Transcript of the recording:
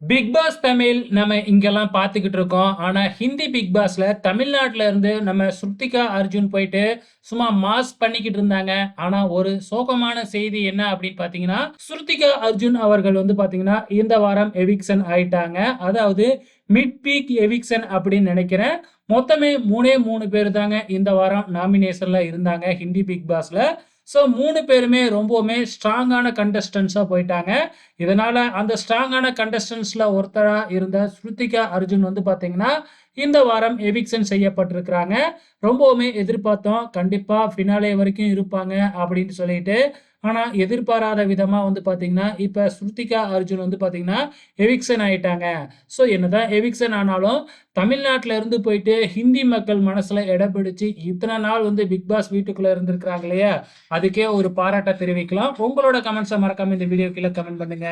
Big pass Tamil நம்ம இங்கெல்லாம் பார்த்துக்கிட்டு இருக்கோம். ஆனா, ஹிந்தி பிக் பாஸ்ல தமிழ்நாட்டுல இருந்து நம்ம ஸ்ருத்திகா அர்ஜுன் போயிட்டு சும்மா மாஸ் பண்ணிக்கிட்டு இருந்தாங்க. ஆனா, ஒரு சோகமான செய்தி என்ன அப்படின்னு பார்த்தீங்கன்னா, ஸ்ருத்திகா அர்ஜுன் அவர்கள் வந்து பார்த்தீங்கன்னா, இந்த வாரம் எவிக்ஷன் ஆயிட்டாங்க. அதாவது மிட் வீக் எவிக்ஷன் அப்படின்னு நினைக்கிறேன். மொத்தமே 3 பேர் தாங்க இந்த வாரம் நாமினேஷன்ல இருந்தாங்க ஹிந்தி பிக் பாஸ்ல. ஸோ 3 பேருமே ரொம்பவுமே ஸ்ட்ராங்கான கண்டஸ்டன்ட்ஸா போயிட்டாங்க. இதனால அந்த ஸ்ட்ராங்கான கண்டஸ்டன்ட்ஸ்ல ஒருத்தரா இருந்த ஸ்ருத்திகா அர்ஜுன் வந்து பார்த்தீங்கன்னா, இந்த வாரம் எவிக்ஷன் செய்யப்பட்டிருக்கிறாங்க. ரொம்பவுமே எதிர்பார்த்தோம். கண்டிப்பா ஃபினாலே வரைக்கும் இருப்பாங்க அப்படின்னு சொல்லிட்டு. ஆனா எதிர்பாராத விதமா வந்து பார்த்தீங்கன்னா, இப்ப ஸ்ருத்திகா அர்ஜுன் வந்து பார்த்தீங்கன்னா, எவிக்ஷன் ஆயிட்டாங்க. ஸோ என்னதான் எவிக்ஷன் ஆனாலும், தமிழ்நாட்டுல இருந்து போயிட்டு ஹிந்தி மக்கள் மனசுல இடம் பிடிச்சு இத்தன நாள் வந்து பிக் பாஸ் வீட்டுக்குள்ள இருந்திருக்கிறாங்க இல்லையா? அதுக்கே ஒரு பாராட்ட தெரிவிக்கலாம். உங்களோட கமெண்ட்ஸ மறக்காம இந்த வீடியோ கீழ கமெண்ட் பண்ணுங்க.